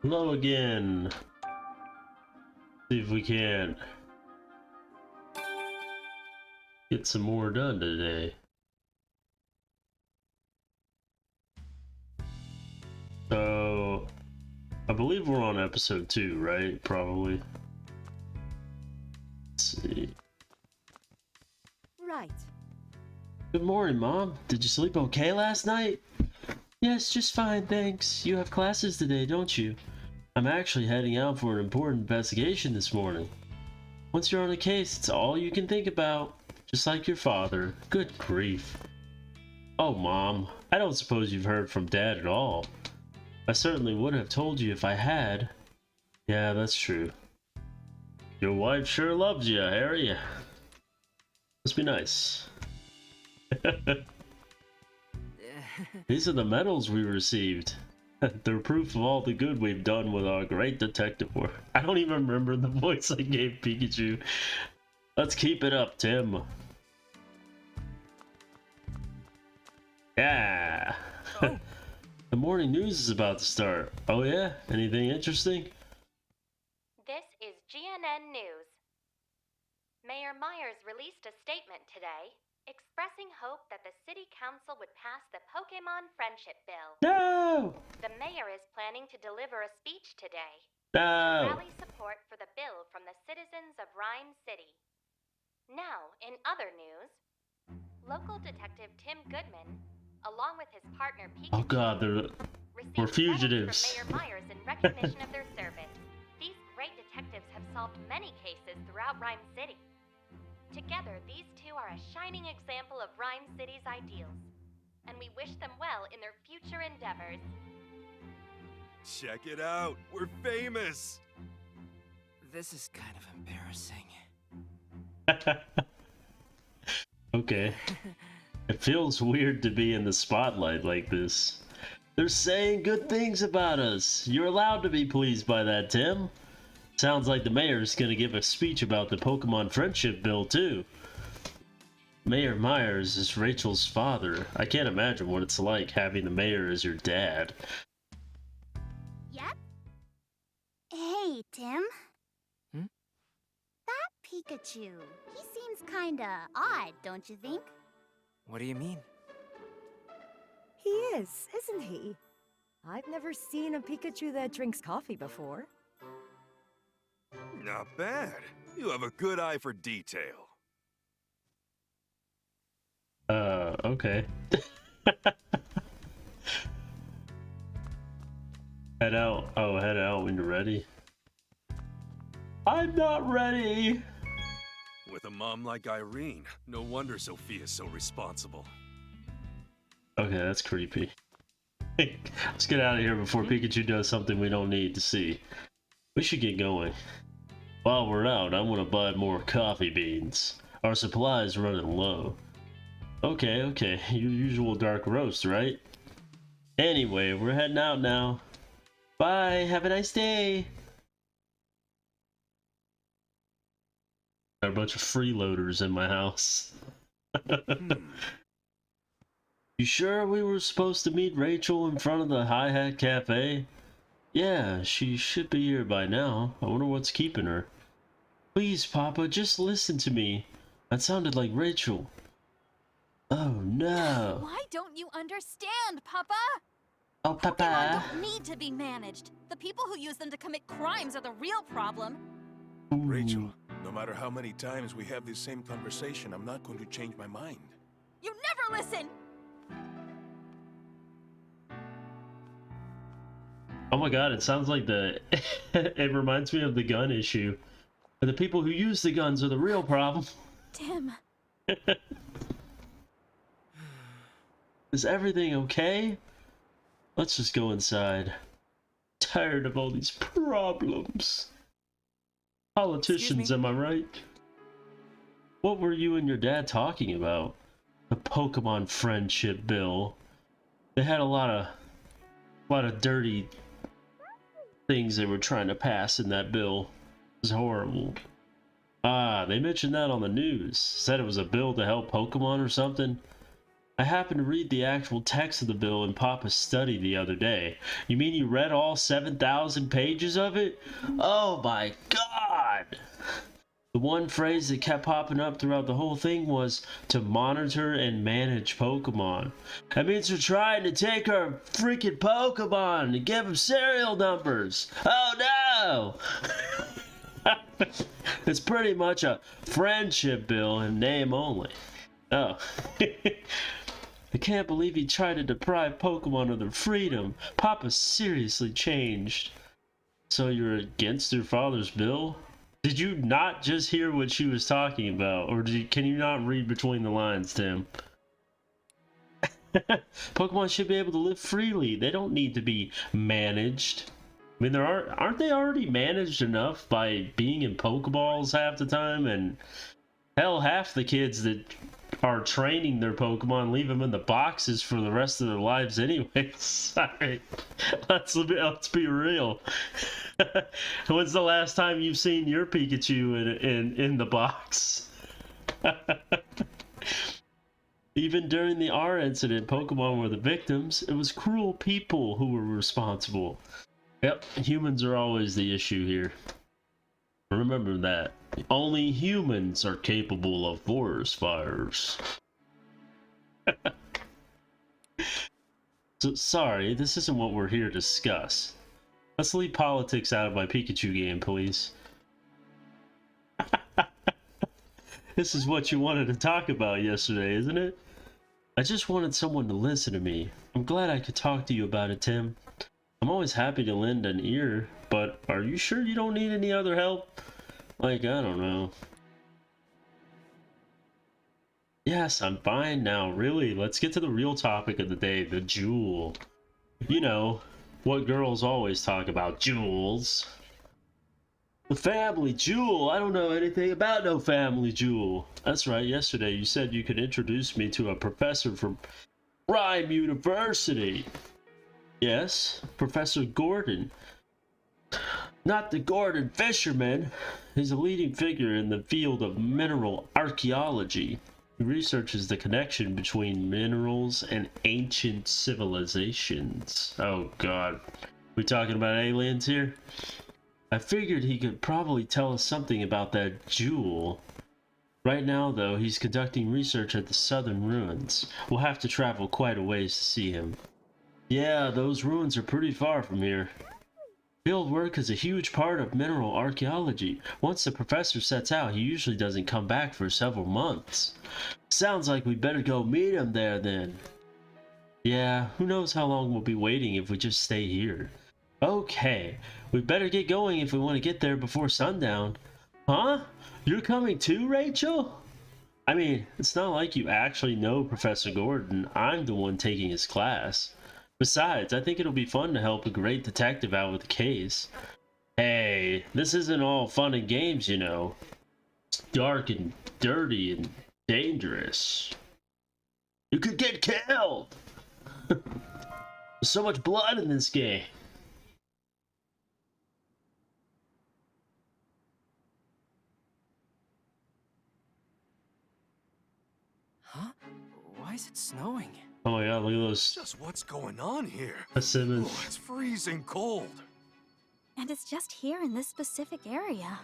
Hello again. See if we can get some more done today. So, I believe we're on episode 2, right? Probably. Let's see. Right. Good morning, Mom. Did you sleep okay last night? Yes, just fine, thanks. You have classes today, don't you? I'm actually heading out for an important investigation this morning. Once you're on a case, it's all you can think about. Just like your father. Good grief. Oh, Mom, I don't suppose you've heard from Dad at all. I certainly would have told you if I had. Yeah, that's true. Your wife sure loves you, Harry. Must be nice. These are the medals we received. They're proof of all the good we've done with our great detective work. I don't even remember the voice I gave Pikachu. Let's keep it up, Tim. Yeah. Oh. The morning news is about to start. Oh yeah? Anything interesting? This is GNN News. Mayor Myers released a statement today expressing hope that the city council would pass the Pokemon Friendship Bill. No! The mayor is planning to deliver a speech today to No! rally support for the bill from the citizens of Ryme City. Now, in other news, local detective Tim Goodman, along with his partner Oh Pikachu, god, we're received fugitives. medals from Mayor Myers in recognition of their service. These great detectives have solved many cases throughout Ryme City. Together, these two are a shining example of Ryme City's ideals, and we wish them well in their future endeavors. Check it out! We're famous! This is kind of embarrassing. Okay. It feels weird to be in the spotlight like this. They're saying good things about us. You're allowed to be pleased by that, Tim. Sounds like the mayor's gonna give a speech about the Pokemon Friendship Bill, too. Mayor Myers is Rachel's father. I can't imagine what it's like having the mayor as your dad. Yep. Hey, Tim. Hmm? That Pikachu, he seems kinda odd, don't you think? What do you mean? He is, isn't he? I've never seen a Pikachu that drinks coffee before. Not bad. You have a good eye for detail. Okay. Head out. Oh, head out when you're ready. I'm not ready! With a mom like Irene, no wonder Sophia's so responsible. Okay, that's creepy. Let's get out of here before Pikachu does something we don't need to see. We should get going. While we're out, I want to buy more coffee beans. Our supply's running low. Okay, your usual dark roast, right? Anyway, we're heading out now. Bye, have a nice day! Got a bunch of freeloaders in my house. You sure we were supposed to meet Rachel in front of the Hi-Hat Cafe? Yeah, she should be here by now. I wonder what's keeping her. Please, Papa, just listen to me. That sounded like Rachel. Oh, no. Why don't you understand, Papa? Oh, Pokemon Papa. don't need to be managed. The people who use them to commit crimes are the real problem. Rachel, no matter how many times we have this same conversation, I'm not going to change my mind. You never listen! Oh my god, it sounds like the... It reminds me of the gun issue. The people who use the guns are the real problem. Tim. Is everything okay? Let's just go inside. Tired of all these problems. Politicians, am I right? What were you and your dad talking about? The Pokemon Friendship Bill. They had a lot of dirty things they were trying to pass in that bill. It was horrible. Ah, they mentioned that on the news. Said it was a bill to help Pokemon or something. I happened to read the actual text of the bill in Papa's study the other day. You mean you read all 7,000 pages of it? Oh my god! The one phrase that kept popping up throughout the whole thing was to monitor and manage Pokemon. That means we're trying to take our freaking Pokemon and give them serial numbers. Oh no! It's pretty much a friendship bill in name only. Oh. I can't believe he tried to deprive Pokemon of their freedom. Papa seriously changed. So you're against your father's bill? Did you not just hear what she was talking about? Or can you not read between the lines, Tim? Pokemon should be able to live freely. They don't need to be managed. I mean, aren't they already managed enough by being in Pokeballs half the time? And hell, half the kids that are training their Pokemon leave them in the boxes for the rest of their lives anyway. Sorry. Let's be real. When's the last time you've seen your Pikachu in the box? Even during the R incident, Pokemon were the victims. It was cruel people who were responsible. Yep, humans are always the issue here. Remember that. Only humans are capable of forest fires. So, sorry, this isn't what we're here to discuss. Let's leave politics out of my Pikachu game, please. This is what you wanted to talk about yesterday, isn't it? I just wanted someone to listen to me. I'm glad I could talk to you about it, Tim. I'm always happy to lend an ear, but are you sure you don't need any other help? Like, I don't know. Yes, I'm fine now, really. Let's get to the real topic of the day, the jewel. You know, what girls always talk about, jewels. The family jewel. I don't know anything about no family jewel. That's right, yesterday you said you could introduce me to a professor from Ryme University. Yes, Professor Gordon. Not the Gordon Fisherman. He's a leading figure in the field of mineral archaeology. He researches the connection between minerals and ancient civilizations. Oh god. We talking about aliens here? I figured he could probably tell us something about that jewel. Right now, though, he's conducting research at the southern ruins. We'll have to travel quite a ways to see him. Yeah, those ruins are pretty far from here. Field work is a huge part of mineral archaeology. Once the professor sets out, he usually doesn't come back for several months. Sounds like we better go meet him there then. Yeah, who knows how long we'll be waiting if we just stay here. Okay, we better get going if we want to get there before sundown. Huh? You're coming too, Rachel? I mean, it's not like you actually know Professor Gordon. I'm the one taking his class. Besides, I think it'll be fun to help a great detective out with the case. Hey, this isn't all fun and games, you know. It's dark and dirty and dangerous. You could get killed! There's so much blood in this game. Huh? Why is it snowing? Oh my god, look at those. Just what's going on here? Simmons. Oh, it's freezing cold. And it's just here in this specific area.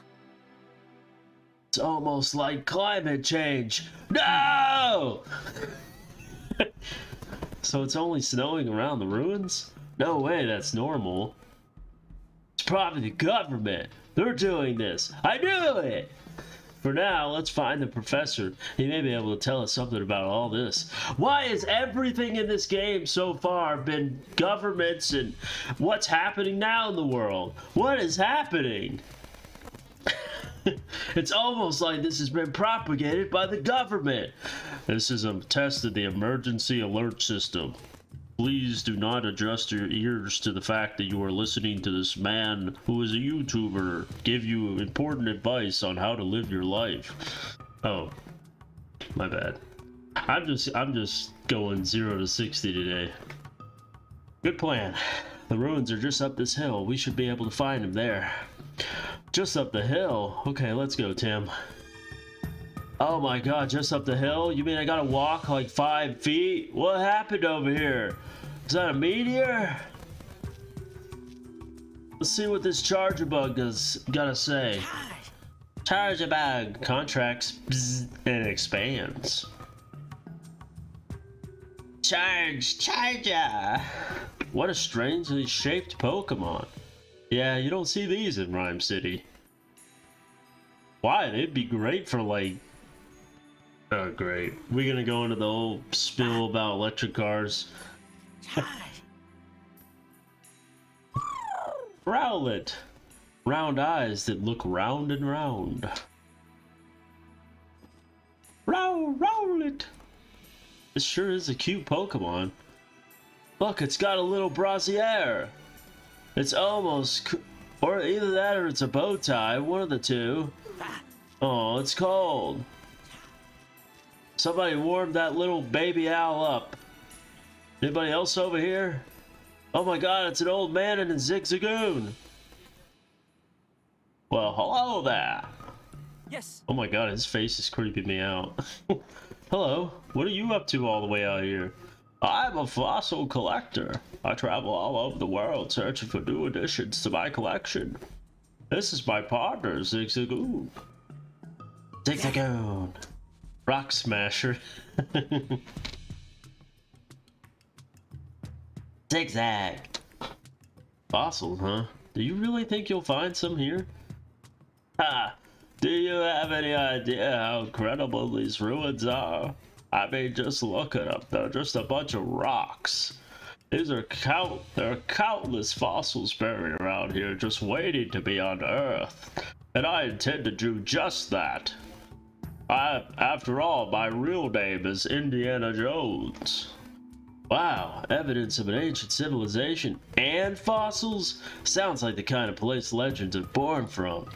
It's almost like climate change. No! So it's only snowing around the ruins? No way, that's normal. It's probably the government. They're doing this. I knew it! For now, let's find the professor. He may be able to tell us something about all this. Why has everything in this game so far been governments and what's happening now in the world? What is happening? It's almost like this has been propagated by the government. This is a test of the emergency alert system. Please do not adjust your ears to the fact that you are listening to this man who is a YouTuber give you important advice on how to live your life. Oh, my bad. I'm just going 0 to 60 today. Good plan. The ruins are just up this hill. We should be able to find him there. Just up the hill. Okay, let's go, Tim. Oh my god, just up the hill? You mean I gotta walk like 5 feet? What happened over here? Is that a meteor? Let's see what this charger bug has gotta say. Charger bug contracts bzz, and expands. Charger! What a strangely shaped Pokemon. Yeah, you don't see these in Ryme City. Why? They'd be great for like... Oh, great. We're gonna go into the whole spill about electric cars. Rowlet! Round eyes that look round and round. Rowlet! This sure is a cute Pokemon. Look, it's got a little brassiere. It's almost... Or either that or it's a bow tie, one of the two. Oh, it's cold. Somebody warmed that little baby owl up. Anybody else over here? Oh my god, it's an old man in a zigzagoon. Well, hello there. Yes. Oh my god, his face is creeping me out. Hello, what are you up to all the way out here? I'm a fossil collector. I travel all over the world searching for new additions to my collection. This is my partner, Zigzagoon. Zigzagoon. Rock Smasher. Zigzag. Fossils, huh? Do you really think you'll find some here? Ha! Do you have any idea how incredible these ruins are? I mean, just look at them. They're just a bunch of rocks. There are countless fossils buried around here just waiting to be unearthed. And I intend to do just that. After all, my real name is Indiana Jones. Wow, evidence of an ancient civilization and fossils? Sounds like the kind of place legends are born from.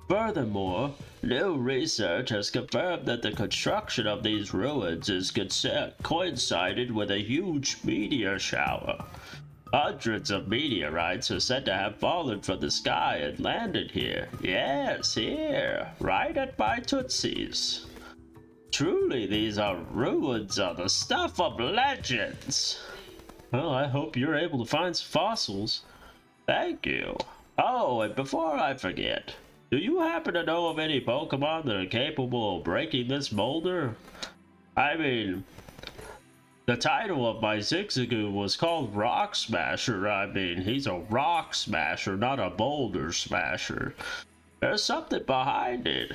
Furthermore, new research has confirmed that the construction of these ruins is coincided with a huge meteor shower. Hundreds of meteorites are said to have fallen from the sky and landed here. Yes, here, right at my Tootsies. Truly, these are ruins of the stuff of legends. Well, I hope you're able to find some fossils. Thank you. Oh, and before I forget, do you happen to know of any Pokemon that are capable of breaking this boulder? I mean, the title of my Zigzagoon was called Rock Smasher. I mean, he's a rock smasher, not a boulder smasher. There's something behind it.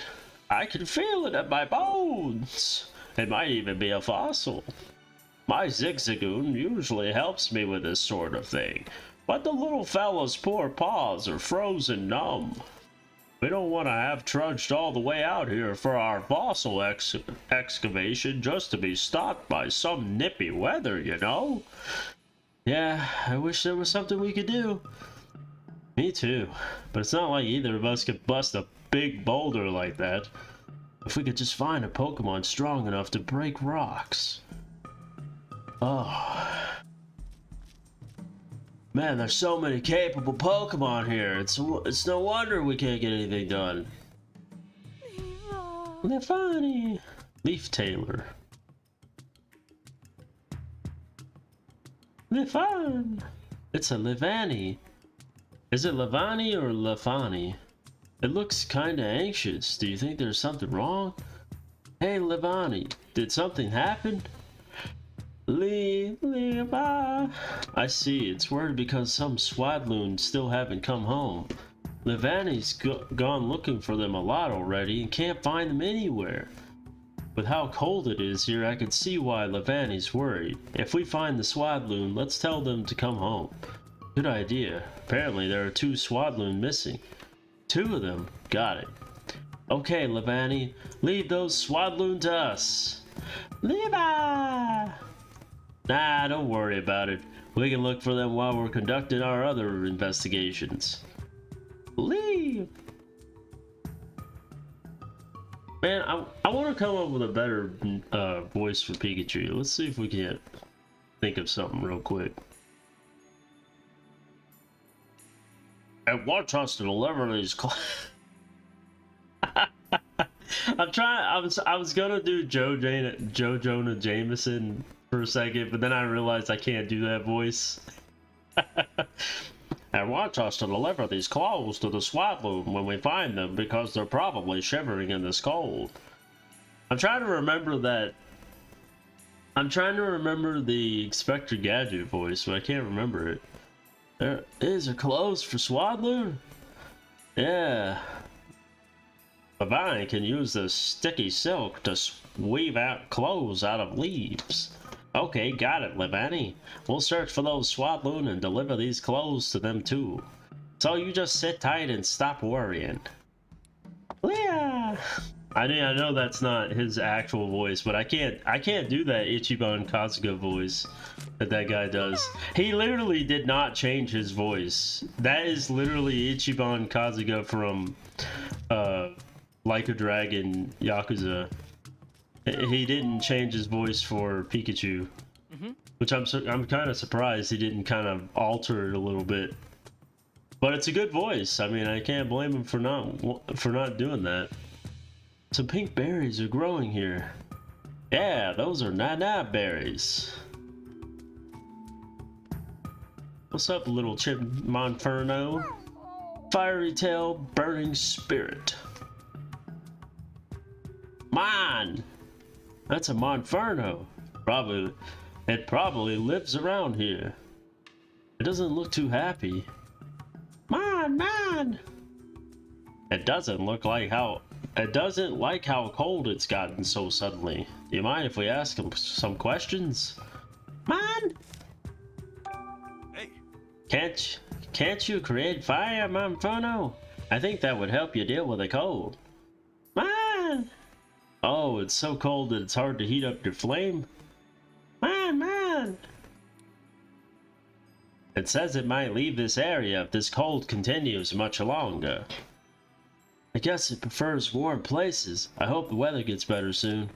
I can feel it in my bones. It might even be a fossil. My Zigzagoon usually helps me with this sort of thing, but the little fella's poor paws are frozen numb. We don't want to have trudged all the way out here for our fossil excavation just to be stopped by some nippy weather, you know? Yeah, I wish there was something we could do. Me too, but it's not like either of us could bust a big boulder like that. If we could just find a Pokemon strong enough to break rocks. Oh. Man, there's so many capable Pokemon here. It's no wonder we can't get anything done. Lefani. Leaf Tailor. Lefan. It's a Levani. Is it Levani or Lefani? It looks kinda anxious. Do you think there's something wrong? Hey Levani, did something happen? Levi. I see, it's worried because some Swadloons still haven't come home. Levani's gone looking for them a lot already and can't find them anywhere. With how cold it is here, I can see why Levani's worried. If we find the Swadloon, let's tell them to come home. Good idea. Apparently there are 2 Swadloon missing. 2 of them. Got it. Okay, Levani, leave those Swadloon to us. Levi! Nah, don't worry about it. We can look for them while we're conducting our other investigations. Leave! Man, I want to come up with a better voice for Pikachu. Let's see if we can't think of something real quick. And want us to deliver these I'm trying. I was gonna do Joe Jonah Jameson for a second, but then I realized I can't do that voice. And watch us to deliver these clothes to the SWAT loom when we find them, because they're probably shivering in this cold. I'm trying to remember that. I'm trying to remember the Inspector Gadget voice, but I can't remember it. There is a clothes for Swaddler? Yeah. Vine can use the sticky silk to weave out clothes out of leaves. Okay, got it, Levani. We'll search for those Swadloon and deliver these clothes to them too. So you just sit tight and stop worrying. Leah! I know that's not his actual voice, but I can't do that Ichiban Kasuga voice that guy does. He literally did not change his voice. That is literally Ichiban Kasuga from Like a Dragon Yakuza. He didn't change his voice for Pikachu, which I'm kind of surprised he didn't kind of alter it a little bit. But it's a good voice. I mean, I can't blame him for not doing that. Some pink berries are growing here. Yeah, those are nana berries. What's up, little Chip Monferno? Fiery tail, burning spirit. Man, that's a Monferno. It probably lives around here. It doesn't look too happy. Man. It doesn't like how cold it's gotten so suddenly. Do you mind if we ask him some questions? Man! Hey! Can't you create fire, Monferno? I think that would help you deal with the cold. Man! Oh, it's so cold that it's hard to heat up your flame? Man! It says it might leave this area if this cold continues much longer. I guess it prefers warm places. I hope the weather gets better soon.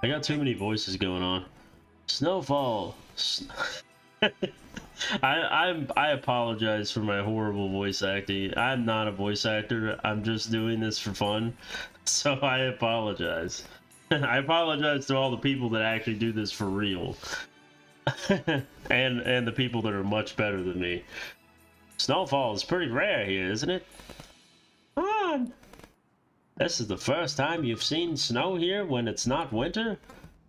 I got too many voices going on. Snowfall. I apologize for my horrible voice acting. I'm not a voice actor. I'm just doing this for fun. So I apologize. I apologize to all the people that actually do this for real. and the people that are much better than me. Snowfall is pretty rare here, isn't it? Come on! This is the first time you've seen snow here when it's not winter?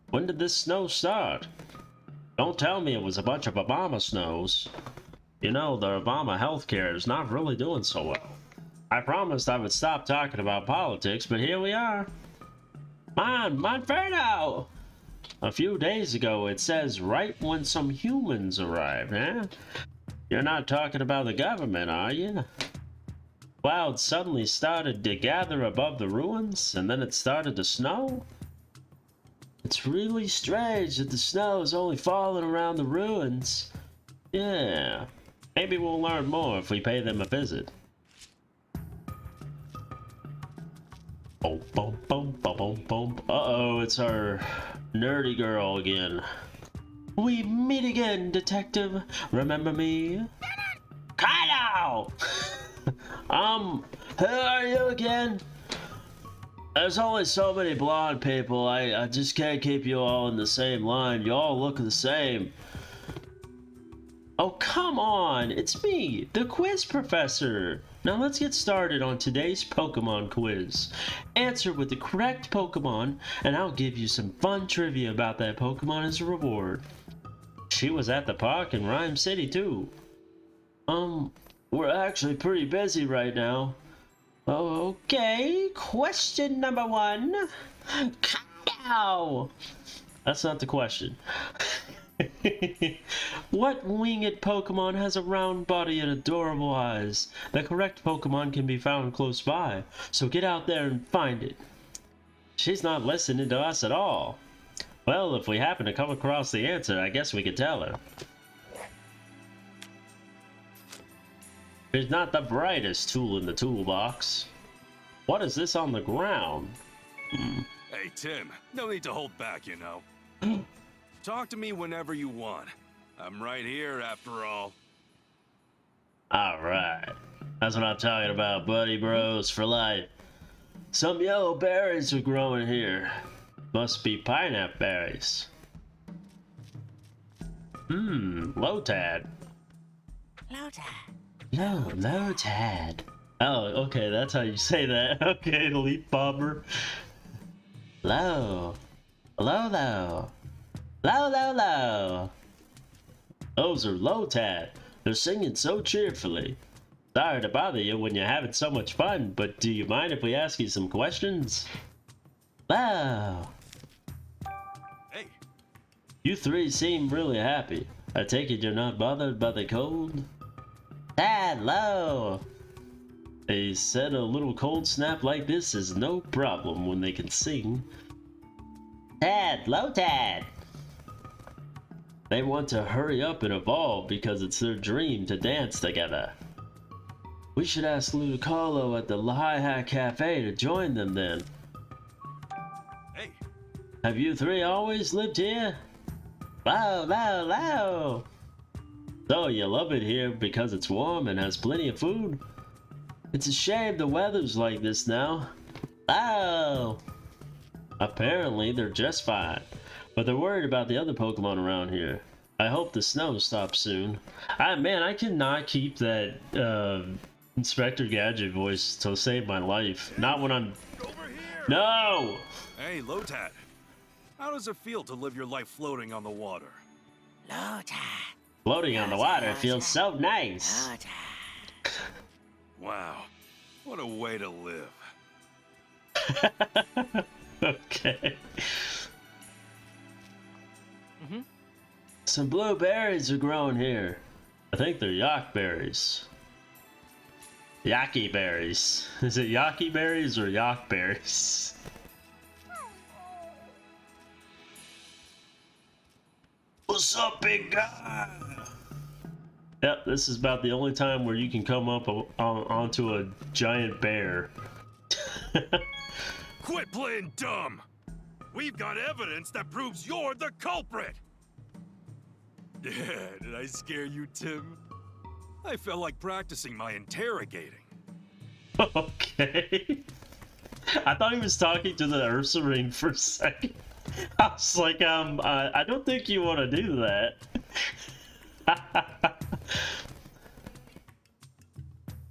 When did this snow start? Don't tell me it was a bunch of Obama snows. You know, the Obama healthcare is not really doing so well. I promised I would stop talking about politics, but here we are. Monferno! A few days ago, it says right when some humans arrive, eh? You're not talking about the government, are you? Clouds suddenly started to gather above the ruins, and then it started to snow? It's really strange that the snow is only falling around the ruins. Yeah, maybe we'll learn more if we pay them a visit. Uh-oh, it's our nerdy girl again. We meet again, detective. Remember me? Kyle! Who are you again? There's only so many blonde people. I just can't keep you all in the same line. You all look the same. Oh, come on. It's me, the quiz professor. Now let's get started on today's Pokemon quiz. Answer with the correct Pokemon, and I'll give you some fun trivia about that Pokemon as a reward. She was at the park in Ryme City, too. We're actually pretty busy right now. Okay, question number 1. Cow! That's not the question. What winged Pokemon has a round body and adorable eyes? The correct Pokemon can be found close by, so get out there and find it. She's not listening to us at all. Well, if we happen to come across the answer, I guess we could tell her. She's not the brightest tool in the toolbox. What is this on the ground? Hey, Tim, no need to hold back, you know. Talk to me whenever you want. I'm right here, after all. Alright. That's what I'm talking about, buddy bros for life. Some yellow berries are growing here. Must be pineapple berries. Lotad. Lotad. Oh, okay, that's how you say that. Okay, leaf bobber. Low. Low. Those are Lotad. They're singing so cheerfully. Sorry to bother you when you're having so much fun, but do you mind if we ask you some questions? Wow. Hey. You three seem really happy. I take it you're not bothered by the cold? Hello. They said a little cold snap like this is no problem when they can sing. Lotad. They want to hurry up and evolve because it's their dream to dance together. We should ask Ludicolo at the Hi Hat Cafe to join them then. Hey. Have you three always lived here? Low. So you love it here because it's warm and has plenty of food? It's a shame the weather's like this now. Low. Apparently they're just fine, but they're worried about the other Pokemon around here. I hope the snow stops soon. Man, I cannot keep that Inspector Gadget voice to save my life. Not when I'm... Over here. No! Hey, Lotad. How does it feel to live your life floating on the water? Floating on the water feels so nice. Wow. What a way to live. Okay. Some blueberries are growing here. I think they're yak berries. Yaki berries. Is it yaki berries or yak berries? What's up, big guy? Yep, this is about the only time where you can come up onto a giant bear. Quit playing dumb! We've got evidence that proves you're the culprit! Yeah, did I scare you, Tim? I felt like practicing my interrogating. Okay. I thought he was talking to the Ursaring for a second. I was like, I don't think you want to do that.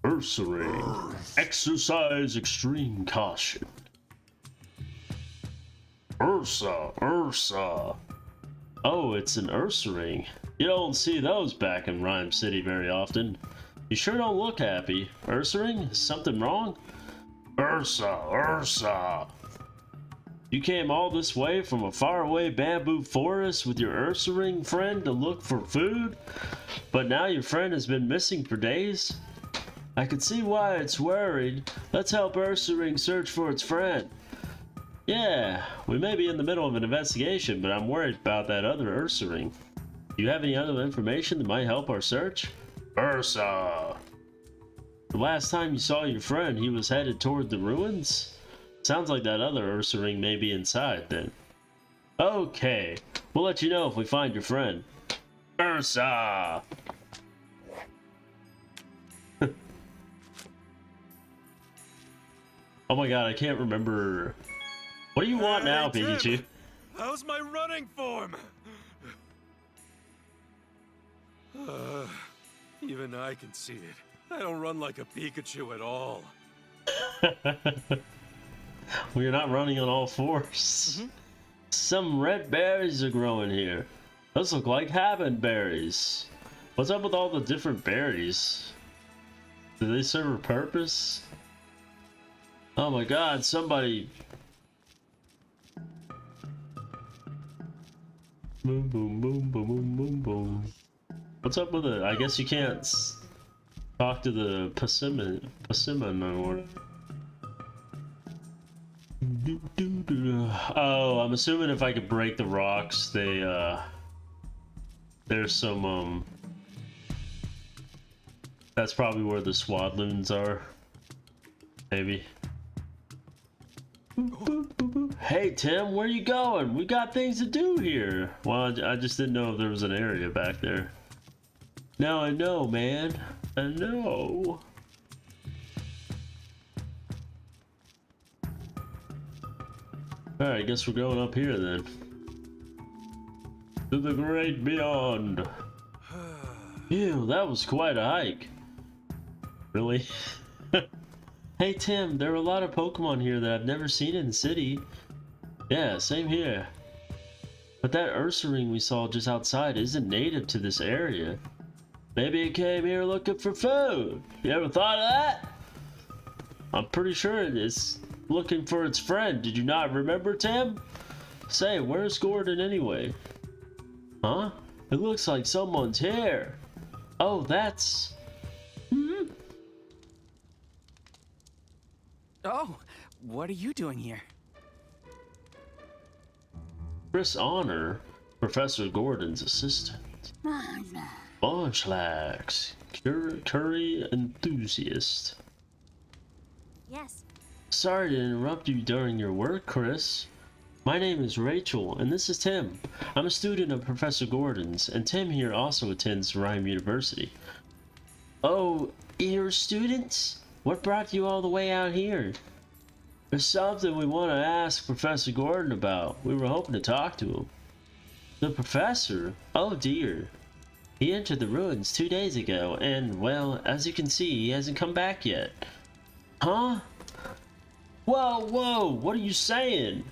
Ursaring. Exercise extreme caution. Ursa. Oh, it's an Ursaring. You don't see those back in Ryme City very often. You sure don't look happy. Ursaring? Is something wrong? Ursa. You came all this way from a faraway bamboo forest with your Ursaring friend to look for food? But now your friend has been missing for days? I can see why it's worried. Let's help Ursaring search for its friend. Yeah, we may be in the middle of an investigation, but I'm worried about that other Ursaring. Do you have any other information that might help our search? Ursa! The last time you saw your friend, he was headed toward the ruins? Sounds like that other Ursaring may be inside then. Okay, we'll let you know if we find your friend. Ursa! Oh my god, I can't remember. What do you want now, Tim, Pikachu? How's my running form? Even I can see it. I don't run like a Pikachu at all. Well, you're not running on all fours. Some red berries are growing here. Those look like habit berries. What's up with all the different berries? Do they serve a purpose? Oh my god, somebody... Boom, boom, boom, boom, boom, boom, boom. What's up with it? I guess you can't talk to the persimmon or... Oh, I'm assuming if I could break the rocks, there's some, that's probably where the swadloons are. Maybe. Hey Tim, where you going? We got things to do here. Well, I just didn't know if there was an area back there. Now I know, man. I know. Alright, guess we're going up here then. To the great beyond. Ew, that was quite a hike. Really? Hey Tim, there are a lot of Pokemon here that I've never seen in the city. Yeah, same here. But that Ursaring we saw just outside isn't native to this area. Maybe it came here looking for food. You ever thought of that? I'm pretty sure it is looking for its friend. Did you not remember, Tim? Say, where's Gordon anyway? Huh? It looks like someone's here. Oh, that's... Oh, what are you doing here? Chris Honor, Professor Gordon's assistant. Munchlax, curry enthusiast. Yes. Sorry to interrupt you during your work, Chris. My name is Rachel, and this is Tim. I'm a student of Professor Gordon's, and Tim here also attends Ryme University. Oh, you're students? What brought you all the way out here? There's something we want to ask Professor Gordon about. We were hoping to talk to him. The professor? Oh dear. He entered the ruins 2 days ago, and, well, as you can see, he hasn't come back yet. Huh? Whoa, what are you saying?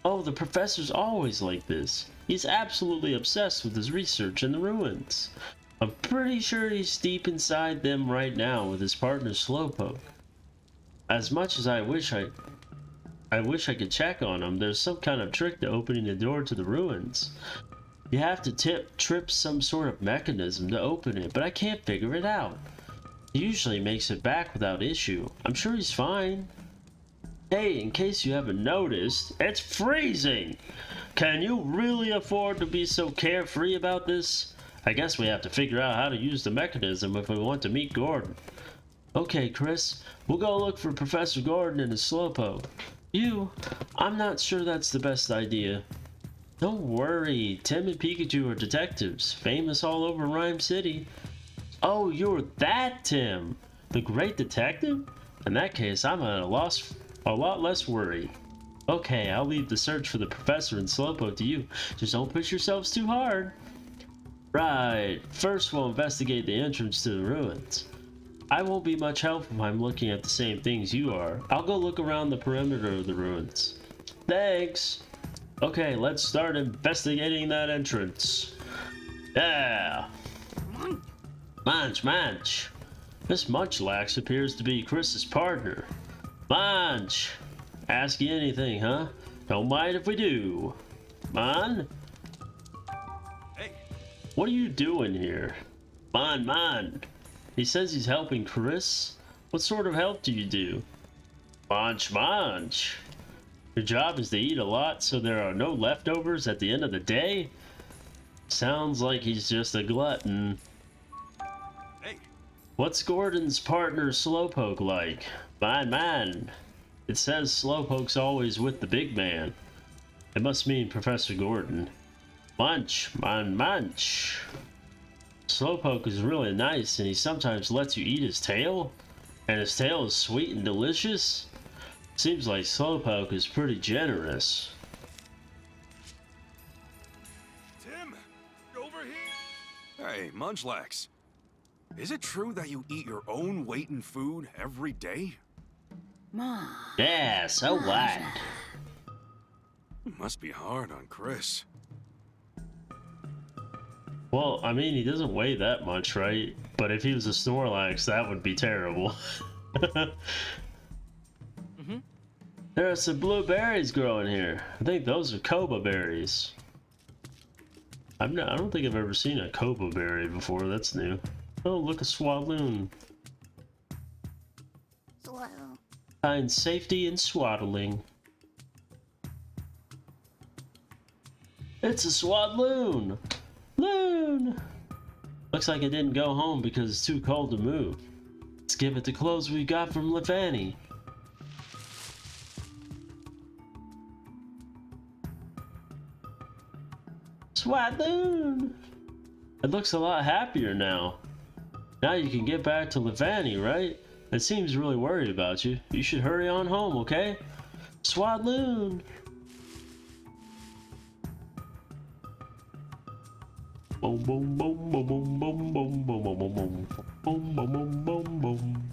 Oh, the professor's always like this. He's absolutely obsessed with his research in the ruins. I'm pretty sure he's deep inside them right now with his partner Slowpoke. As much as I wish I could check on him, there's some kind of trick to opening the door to the ruins. You have to trip some sort of mechanism to open it, but I can't figure it out. He usually makes it back without issue. I'm sure he's fine. Hey, in case you haven't noticed, it's freezing! Can you really afford to be so carefree about this? I guess we have to figure out how to use the mechanism if we want to meet Gordon. Okay, Chris, we'll go look for Professor Gordon and his Slowpoke. I'm not sure that's the best idea. Don't worry, Tim and Pikachu are detectives, famous all over Ryme City. Oh, you're that Tim, the great detective? In that case, I'm at a lot less worried. Okay, I'll leave the search for the professor and Slowpoke to you. Just don't push yourselves too hard. Right, first we'll investigate the entrance to the ruins. I won't be much help if I'm looking at the same things you are. I'll go look around the perimeter of the ruins. Thanks! Okay, let's start investigating that entrance. Yeah! Munch! This Munchlax appears to be Chris's partner. Munch! Ask you anything, huh? Don't mind if we do. Man? Hey. What are you doing here? Man. He says he's helping Chris? What sort of help do you do? Munch. Your job is to eat a lot so there are no leftovers at the end of the day? Sounds like he's just a glutton. Hey. What's Gordon's partner Slowpoke like? Man. It says Slowpoke's always with the big man. It must mean Professor Gordon. Munch. Slowpoke is really nice and he sometimes lets you eat his tail? And his tail is sweet and delicious? Seems like Slowpoke is pretty generous. Tim, over here. Hey, Munchlax. Is it true that you eat your own weight in food every day? Yeah, so what? It must be hard on Chris. Well, I mean, he doesn't weigh that much, right? But if he was a Snorlax, that would be terrible. There are some blue berries growing here. I think those are Koba berries. I don't think I've ever seen a Koba berry before. That's new. Oh, look, a Swaloon. Find safety in swaddling. It's a Swaloon! Loon! Looks like it didn't go home because it's too cold to move. Let's give it the clothes we got from Lefani. Swaloon! It looks a lot happier now. Now you can get back to Lefani, right? It seems really worried about you. You should hurry on home, okay? Swaloon! Boom, boom, boom, boom, boom, boom, boom, boom, boom, boom, boom, boom, boom, boom, boom.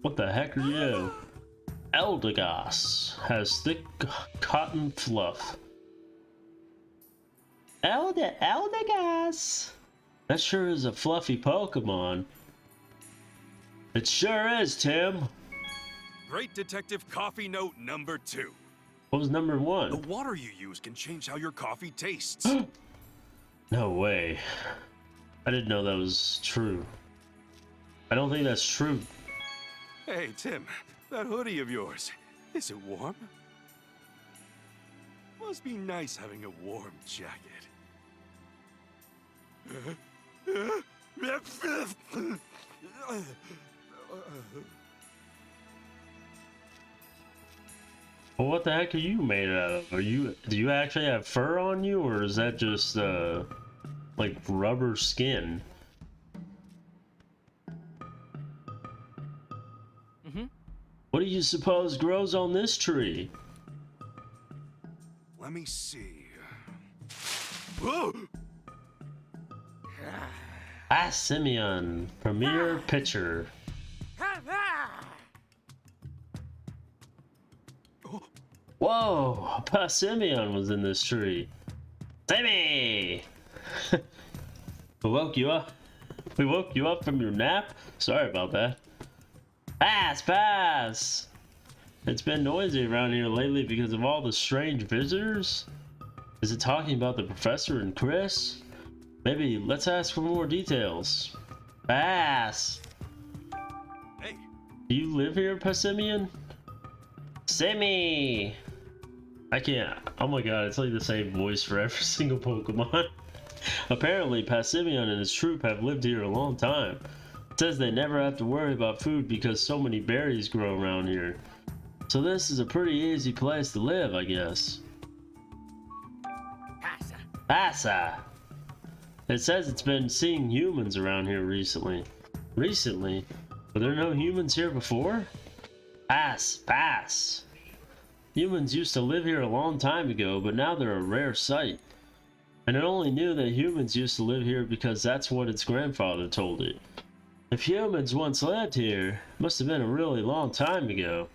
What the heck are you? Eldegoss has thick cotton fluff. Eldegoss. That sure is a fluffy Pokemon. It sure is, Tim. Great Detective Coffee Note number 2. What was number The 1? water you use can change how your coffee tastes. No way. I didn't know that was true. I don't think that's true. Hey, Tim, that hoodie of yours, is it warm? Must be nice having a warm jacket. Well, what the heck are you made out of? Do you actually have fur on you, or is that just like rubber skin? What do you suppose grows on this tree? Let me see. Whoa! Simeon, premier pitcher. Whoa, Simeon was in this tree. Timmy! We woke you up. We woke you up from your nap? Sorry about that. Pass! It's been noisy around here lately because of all the strange visitors. Is it talking about the professor and Chris? Maybe let's ask for more details. Pass! Hey! Do you live here, Passimian? Simi! I can't. Oh my god, it's like the same voice for every single Pokemon. Apparently, Passimian and his troop have lived here a long time. It says they never have to worry about food because so many berries grow around here. So this is a pretty easy place to live, I guess. Passa! It says it's been seeing humans around here recently. Recently? Were there no humans here before? Pass! Humans used to live here a long time ago, but now they're a rare sight. And it only knew that humans used to live here because that's what its grandfather told it. If humans once lived here, it must have been a really long time ago.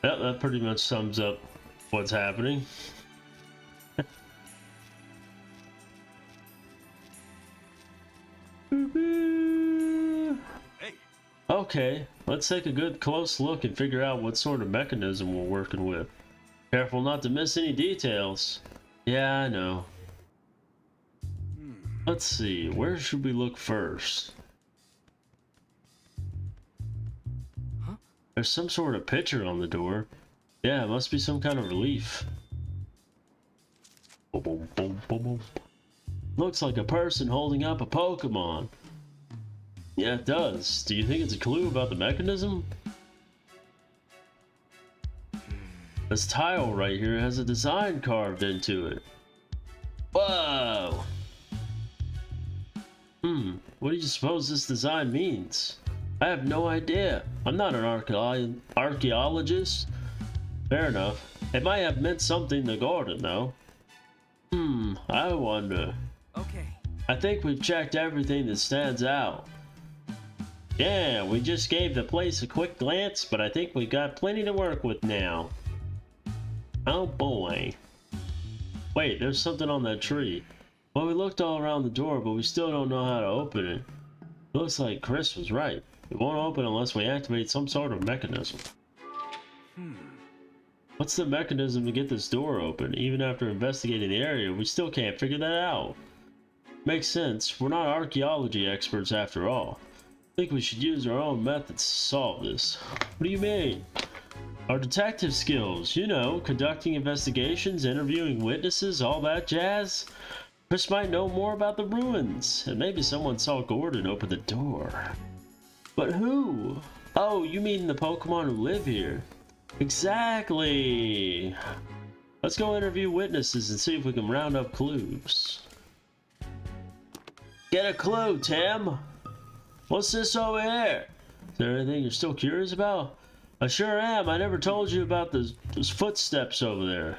Yep, that pretty much sums up what's happening. Hey! Okay, let's take a good close look and figure out what sort of mechanism we're working with. Careful not to miss any details. Yeah, I know. Let's see, where should we look first? Huh? There's some sort of picture on the door. Yeah, it must be some kind of relief. Boom, boom, boom, boom, boom. Looks like a person holding up a Pokemon. Yeah, it does. Do you think it's a clue about the mechanism? This tile right here has a design carved into it. Whoa! What do you suppose this design means? I have no idea. I'm not an archaeologist. Fair enough. It might have meant something to Gordon, though. I wonder. Okay. I think we've checked everything that stands out. Yeah, we just gave the place a quick glance, but I think we've got plenty to work with now. Oh boy. Wait, there's something on that tree. Well, we looked all around the door, but we still don't know how to open it. It looks like Chris was right. It won't open unless we activate some sort of mechanism. What's the mechanism to get this door open? Even after investigating the area, we still can't figure that out. Makes sense. We're not archaeology experts after all. I think we should use our own methods to solve this. What do you mean? Our detective skills, you know, conducting investigations, interviewing witnesses, all that jazz. Chris might know more about the ruins, and maybe someone saw Gordon open the door. But who? Oh, you mean the Pokemon who live here? Exactly. Let's go interview witnesses and see if we can round up clues. Get a clue, Tim. What's this over here? Is there anything you're still curious about? I sure am. I never told you about those footsteps over there.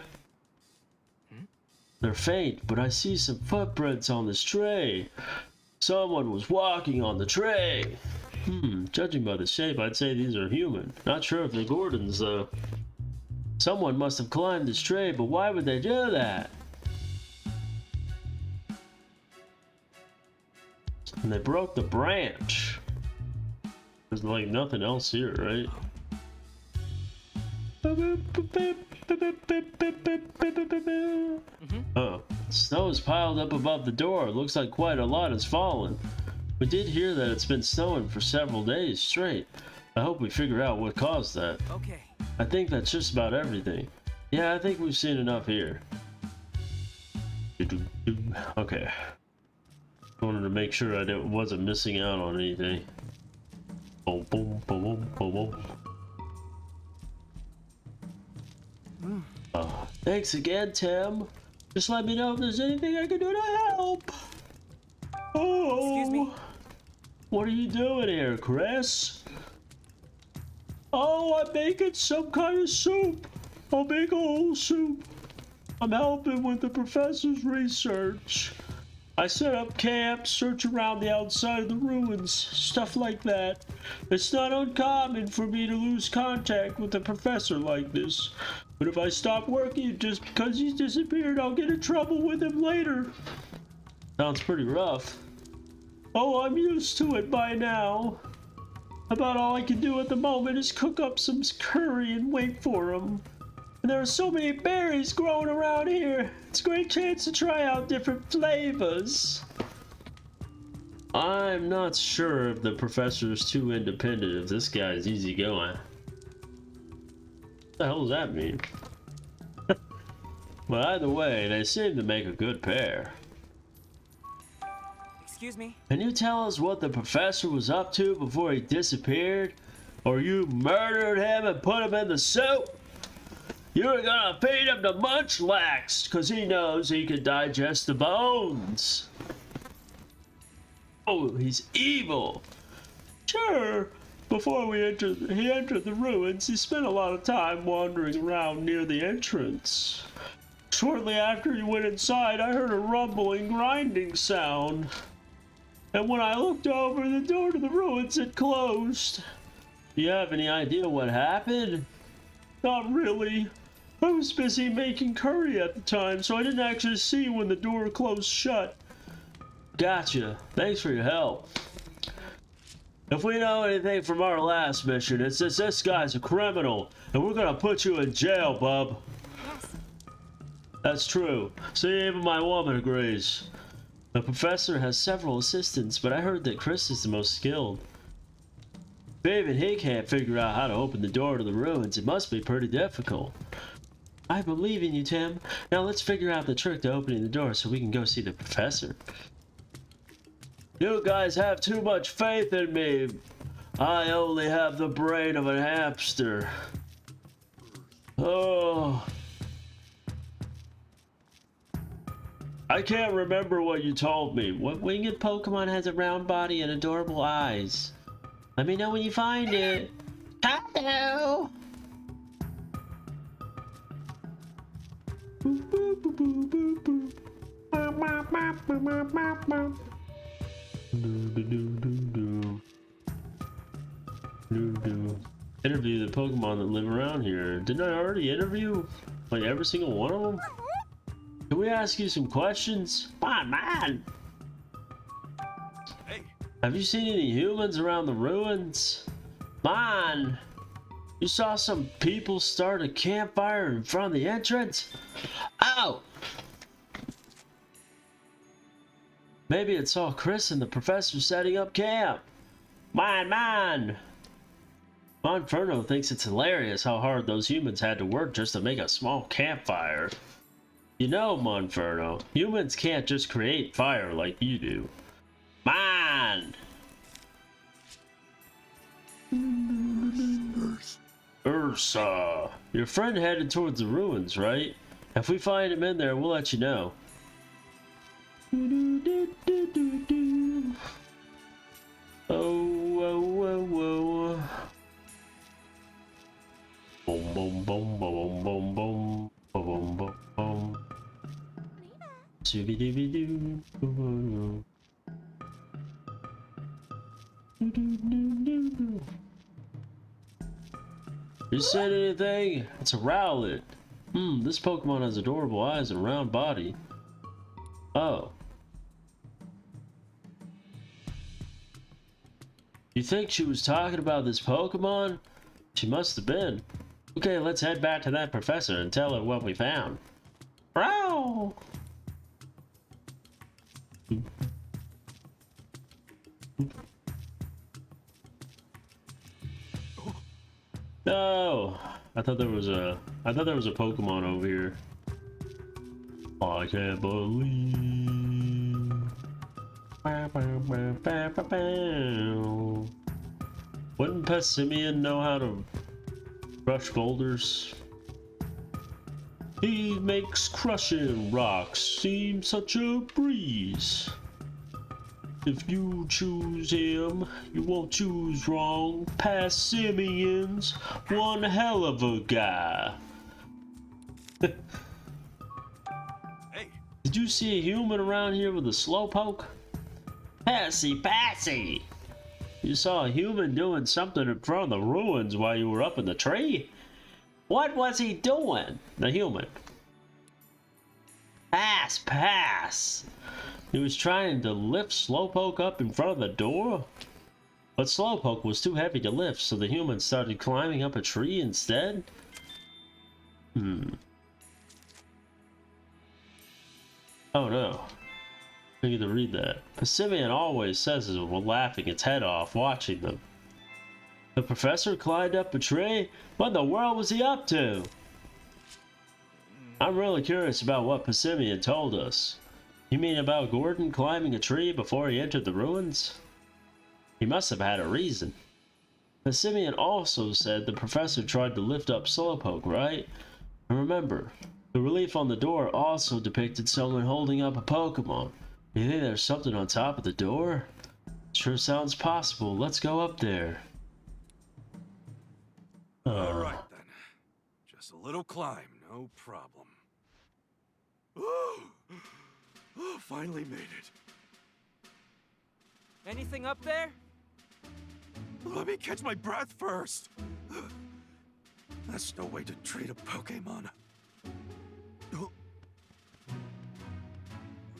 They're faint, but I see some footprints on this tray. Someone was walking on the tray. Judging by the shape, I'd say these are human. Not sure if they're Gordons, though. Someone must have climbed this tray, but why would they do that? And they broke the branch. There's like nothing else here, right? Oh, snow is piled up above the door. Looks like quite a lot has fallen. We did hear that it's been snowing for several days straight. I hope we figure out what caused that. Okay. I think that's just about everything. Yeah, I think we've seen enough here. Okay. I wanted to make sure I wasn't missing out on anything. Boom, boom, boom, boom, boom. Thanks again, Tim. Just let me know if there's anything I can do to help. Oh, Excuse me? What are you doing here, Chris? Oh, I'm making some kind of soup. I'll make a whole soup. I'm helping with the professor's research. I set up camp, search around the outside of the ruins, stuff like that. It's not uncommon for me to lose contact with a professor like this. But if I stop working just because he's disappeared, I'll get in trouble with him later. Sounds pretty rough. Oh, I'm used to it by now. About all I can do at the moment is cook up some curry and wait for him. And there are so many berries growing around here. It's a great chance to try out different flavors. I'm not sure if the professor's too independent, if this guy's easygoing. What the hell does that mean? But either way, they seem to make a good pair. Excuse me? Can you tell us what the professor was up to before he disappeared? Or you murdered him and put him in the soup? You're gonna feed him to Munchlax, cause he knows he can digest the bones. Oh, he's evil. Sure. Before he entered the ruins, he spent a lot of time wandering around near the entrance. Shortly after he went inside, I heard a rumbling, grinding sound. And when I looked over, the door to the ruins had closed. Do you have any idea what happened? Not really. I was busy making curry at the time, so I didn't actually see when the door closed shut. Gotcha. Thanks for your help. If we know anything from our last mission, it's that this guy's a criminal, and we're gonna put you in jail, bub. Yes. That's true. See, even my woman agrees. The professor has several assistants, but I heard that Chris is the most skilled. If even he can't figure out how to open the door to the ruins, it must be pretty difficult. I believe in you, Tim. Now let's figure out the trick to opening the door so we can go see the professor. You guys have too much faith in me. I only have the brain of a hamster. Oh. I can't remember what you told me. What winged Pokemon has a round body and adorable eyes? Let me know when you find it. Hello. Interview the Pokemon that live around here. Didn't I already interview like every single one of them? Can we ask you some questions? Come on, man. Hey. Have you seen any humans around the ruins? Man, you saw some people start a campfire in front of the entrance? Ow! Maybe it's all Chris and the professor setting up camp. Man. Monferno thinks it's hilarious how hard those humans had to work just to make a small campfire. You know, Monferno, humans can't just create fire like you do. Man! Ursa, your friend headed towards the ruins, right? If we find him in there, we'll let you know. Oh. boom, boom, boom, boom, boom, boom, boom, boom. Shooby-dooby-doo. You said anything? It's a Rowlet. This Pokemon has adorable eyes and a round body. Oh. You think she was talking about this Pokemon? She must have been. Okay, let's head back to that professor and tell her what we found. Row! No! I thought there was a Pokemon over here. I can't believe. Wouldn't Pessimian know how to crush boulders? He makes crushing rocks seem such a breeze. If you choose him, you won't choose wrong. Pessimian's one hell of a guy. Hey, Did you see a human around here with a slowpoke? Passy! You saw a human doing something in front of the ruins while you were up in the tree? What was he doing? The human. Pass! He was trying to lift Slowpoke up in front of the door? But Slowpoke was too heavy to lift, so the human started climbing up a tree instead? Oh no. I need to read that. Pessimian always says it while laughing its head off watching them. The professor climbed up a tree? What in the world was he up to? I'm really curious about what Pessimian told us. You mean about Gordon climbing a tree before he entered the ruins? He must have had a reason. Pessimian also said the professor tried to lift up Slowpoke, right? And remember, the relief on the door also depicted someone holding up a Pokemon. You think there's something on top of the door? Sure sounds possible. Let's go up there. alright then. Just a little climb, no problem. Oh, finally made it. Anything up there? Let me catch my breath first. That's no way to treat a Pokemon.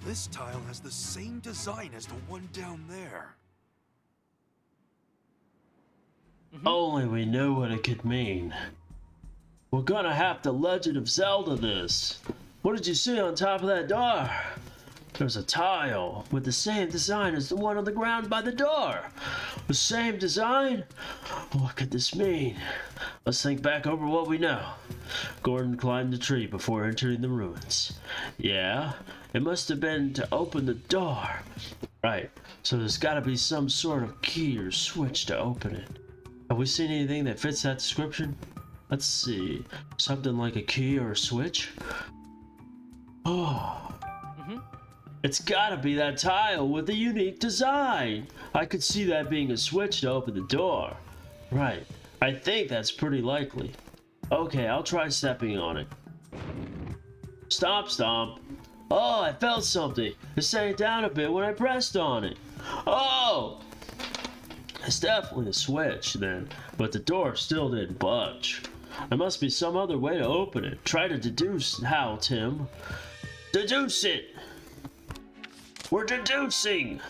This tile has the same design as the one down there. Only we knew what it could mean. We're gonna have to Legend of Zelda this. What did you see on top of that door? There's a tile with the same design as the one on the ground by the door. The same design? What could this mean? Let's think back over what we know. Gordon climbed the tree before entering the ruins. Yeah, it must have been to open the door. Right, so there's gotta be some sort of key or switch to open it. Have we seen anything that fits that description? Let's see. Something like a key or a switch? Oh. It's gotta be that tile with the unique design. I could see that being a switch to open the door. Right. I think that's pretty likely. Okay, I'll try stepping on it. Stomp. Oh, I felt something. It sank down a bit when I pressed on it. Oh! It's definitely a switch then, but the door still didn't budge. There must be some other way to open it. Try to deduce how, Tim. Deduce it! We're deducing!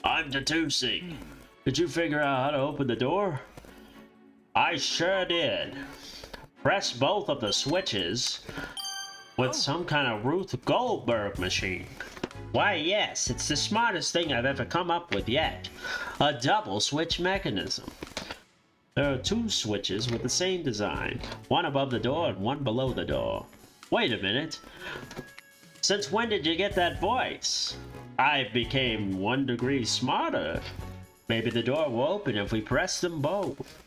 I'm deducing. Did you figure out how to open the door? I sure did. Press both of the switches with some kind of Ruth Goldberg machine. Why, yes, it's the smartest thing I've ever come up with yet. A double switch mechanism. There are two switches with the same design, one above the door and one below the door. Wait a minute. Since when did you get that voice? I became 1 degree smarter. Maybe the door will open if we press them both.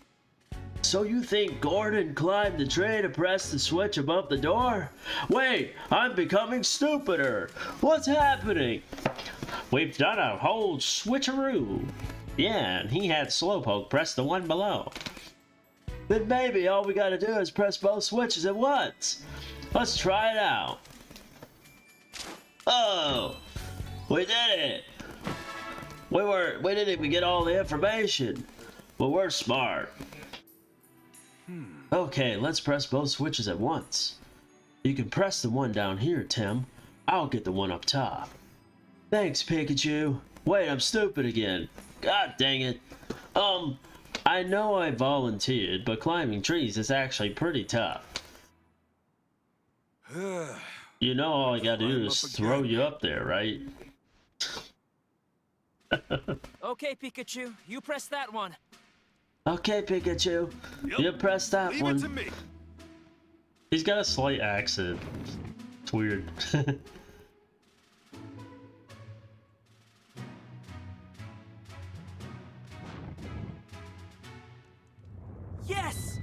So you think Gordon climbed the tree to press the switch above the door? Wait, I'm becoming stupider. What's happening? We've done a whole switcheroo. Yeah, and he had Slowpoke press the one below. then maybe all we gotta do is press both switches at once. Let's try it out. Oh, we did it. We didn't even get all the information, but we're smart. Okay, let's press both switches at once. You can press the one down here, Tim. I'll get the one up top. Thanks, Pikachu. Wait, I'm stupid again. God dang it. I know I volunteered, but climbing trees is actually pretty tough. You know all I gotta do is throw you up there, right? Okay, Pikachu, you press that one. Okay, Pikachu. Yep. You press that Leave one. it to me. He's got a slight accent. It's weird. Yes!